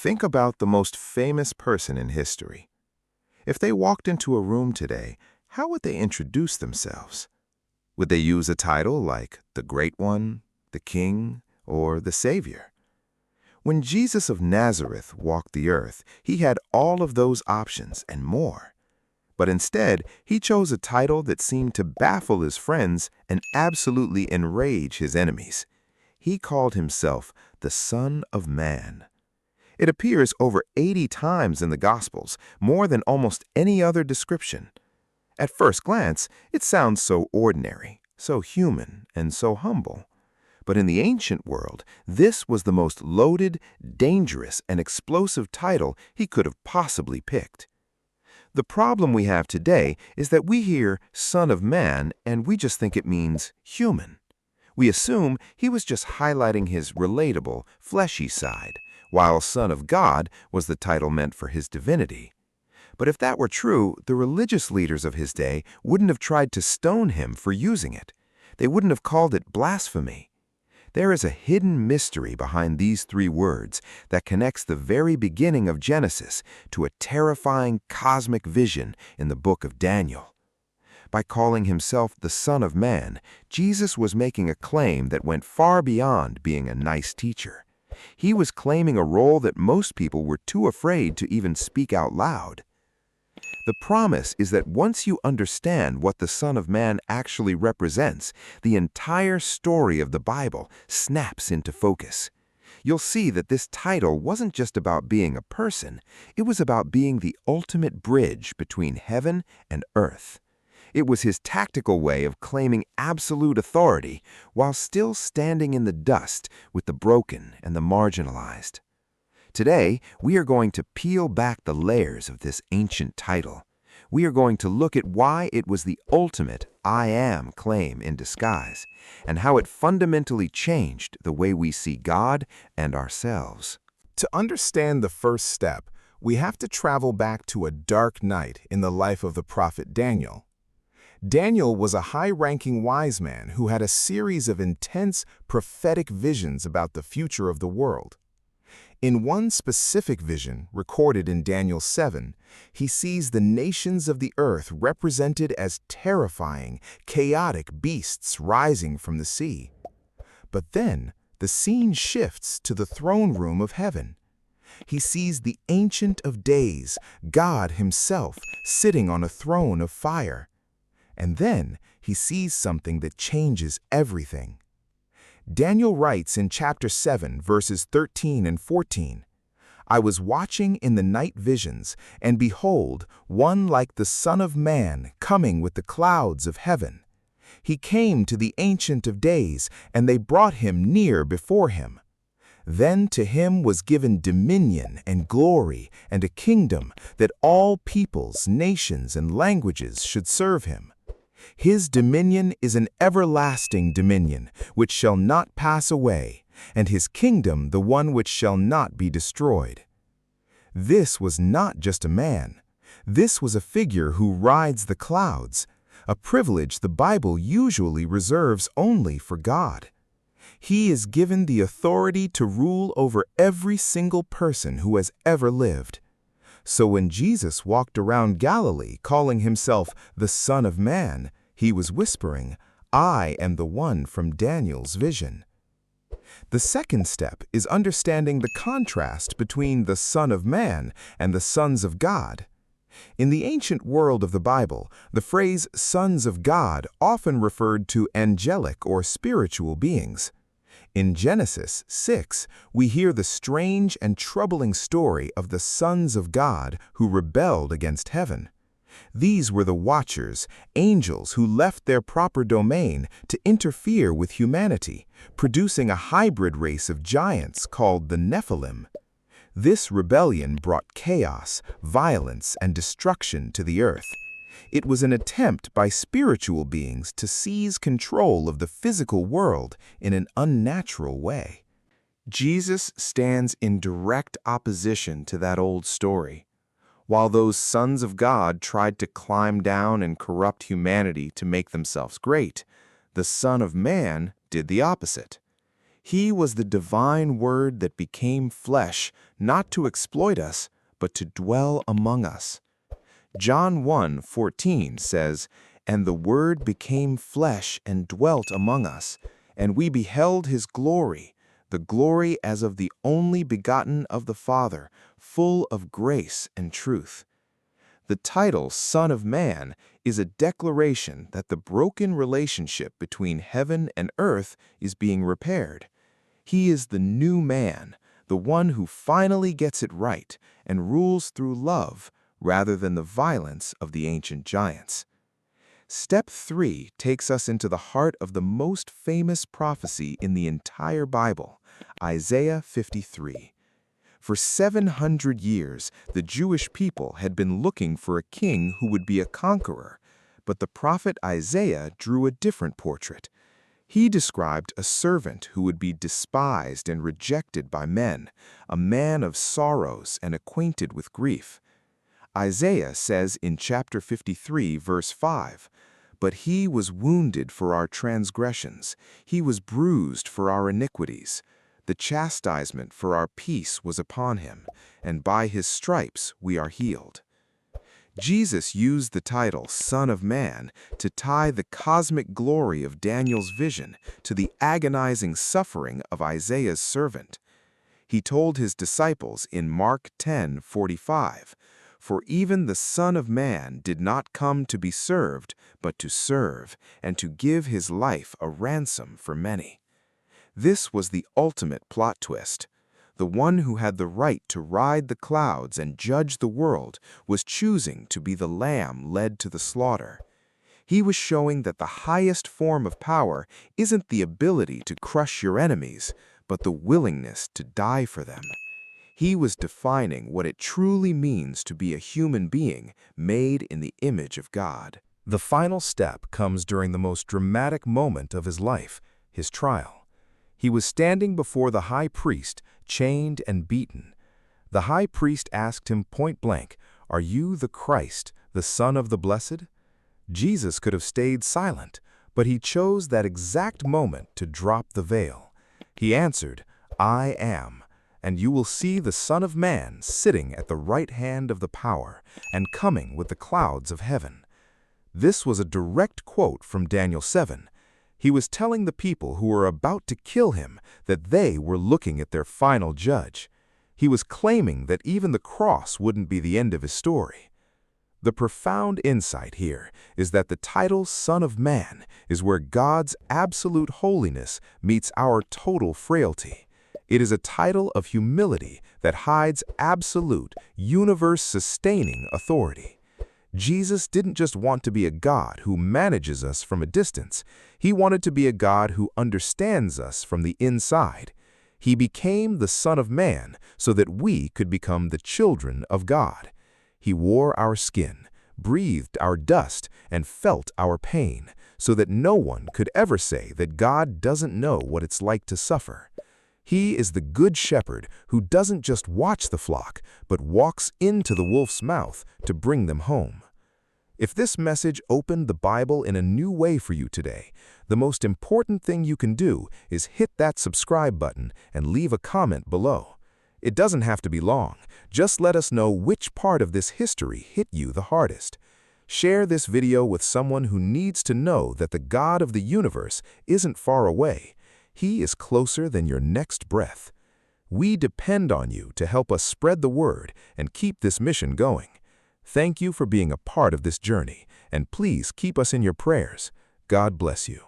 Think about the most famous person in history. If they walked into a room today, how would they introduce themselves? Would they use a title like the Great One, the King, or the Savior? When Jesus of Nazareth walked the earth, he had all of those options and more. But instead, he chose a title that seemed to baffle his friends and absolutely enrage his enemies. He called himself the Son of Man. It appears over 80 times in the Gospels, more than almost any other description. At first glance, it sounds so ordinary, so human, and so humble. But in the ancient world, this was the most loaded, dangerous, and explosive title he could have possibly picked. The problem we have today is that we hear Son of Man and we just think it means human. We assume he was just highlighting his relatable, fleshy side, while Son of God was the title meant for his divinity. But if that were true, the religious leaders of his day wouldn't have tried to stone him for using it. They wouldn't have called it blasphemy. There is a hidden mystery behind these three words that connects the very beginning of Genesis to a terrifying cosmic vision in the book of Daniel. By calling himself the Son of Man, Jesus was making a claim that went far beyond being a nice teacher. He was claiming a role that most people were too afraid to even speak out loud. The promise is that once you understand what the Son of Man actually represents, the entire story of the Bible snaps into focus. You'll see that this title wasn't just about being a person, it was about being the ultimate bridge between heaven and earth. It was his tactical way of claiming absolute authority while still standing in the dust with the broken and the marginalized. Today, we are going to peel back the layers of this ancient title. We are going to look at why it was the ultimate I am claim in disguise, and how it fundamentally changed the way we see God and ourselves. To understand the first step, we have to travel back to a dark night in the life of the prophet Daniel. Daniel was a high-ranking wise man who had a series of intense prophetic visions about the future of the world. In one specific vision, recorded in Daniel 7, he sees the nations of the earth represented as terrifying, chaotic beasts rising from the sea. But then, the scene shifts to the throne room of heaven. He sees the Ancient of Days, God himself, sitting on a throne of fire. And then, he sees something that changes everything. Daniel writes in chapter 7, verses 13 and 14, "I was watching in the night visions, and behold, one like the Son of Man coming with the clouds of heaven. He came to the Ancient of Days, and they brought him near before him. Then to him was given dominion and glory and a kingdom that all peoples, nations, and languages should serve him. His dominion is an everlasting dominion, which shall not pass away, and his kingdom the one which shall not be destroyed." This was not just a man. This was a figure who rides the clouds, a privilege the Bible usually reserves only for God. He is given the authority to rule over every single person who has ever lived. So when Jesus walked around Galilee calling himself the Son of Man, he was whispering, "I am the one from Daniel's vision." The second step is understanding the contrast between the Son of Man and the sons of God. In the ancient world of the Bible, the phrase sons of God often referred to angelic or spiritual beings. In Genesis 6, we hear the strange and troubling story of the sons of God who rebelled against heaven. These were the Watchers, angels who left their proper domain to interfere with humanity, producing a hybrid race of giants called the Nephilim. This rebellion brought chaos, violence, and destruction to the earth. It was an attempt by spiritual beings to seize control of the physical world in an unnatural way. Jesus stands in direct opposition to that old story. While those sons of God tried to climb down and corrupt humanity to make themselves great, the Son of Man did the opposite. He was the divine Word that became flesh, not to exploit us, but to dwell among us. John 1:14 says, "And the Word became flesh and dwelt among us, and we beheld his glory, the glory as of the only begotten of the Father, full of grace and truth." The title Son of Man is a declaration that the broken relationship between heaven and earth is being repaired. He is the new man, the one who finally gets it right and rules through love rather than the violence of the ancient giants. Step 3 takes us into the heart of the most famous prophecy in the entire Bible, Isaiah 53. For 700 years, the Jewish people had been looking for a king who would be a conqueror, but the prophet Isaiah drew a different portrait. He described a servant who would be despised and rejected by men, a man of sorrows and acquainted with grief. Isaiah says in chapter 53, verse 5, "But he was wounded for our transgressions, he was bruised for our iniquities. The chastisement for our peace was upon him, and by his stripes we are healed." Jesus used the title Son of Man to tie the cosmic glory of Daniel's vision to the agonizing suffering of Isaiah's servant. He told his disciples in Mark 10:45, "For even the Son of Man did not come to be served, but to serve, and to give his life a ransom for many." This was the ultimate plot twist. The one who had the right to ride the clouds and judge the world was choosing to be the lamb led to the slaughter. He was showing that the highest form of power isn't the ability to crush your enemies, but the willingness to die for them. He was defining what it truly means to be a human being made in the image of God. The final step comes during the most dramatic moment of his life, his trial. He was standing before the high priest, chained and beaten. The high priest asked him point blank, "Are you the Christ, the Son of the Blessed?" Jesus could have stayed silent, but he chose that exact moment to drop the veil. He answered, "I am, and you will see the Son of Man sitting at the right hand of the power and coming with the clouds of heaven." This was a direct quote from Daniel 7. He was telling the people who were about to kill him that they were looking at their final judge. He was claiming that even the cross wouldn't be the end of his story. The profound insight here is that the title Son of Man is where God's absolute holiness meets our total frailty. It is a title of humility that hides absolute, universe-sustaining authority. Jesus didn't just want to be a God who manages us from a distance. He wanted to be a God who understands us from the inside. He became the Son of Man so that we could become the children of God. He wore our skin, breathed our dust, and felt our pain, so that no one could ever say that God doesn't know what it's like to suffer. He is the good shepherd who doesn't just watch the flock, but walks into the wolf's mouth to bring them home. If this message opened the Bible in a new way for you today, the most important thing you can do is hit that subscribe button and leave a comment below. It doesn't have to be long. Just let us know which part of this history hit you the hardest. Share this video with someone who needs to know that the God of the universe isn't far away. He is closer than your next breath. We depend on you to help us spread the word and keep this mission going. Thank you for being a part of this journey, and please keep us in your prayers. God bless you.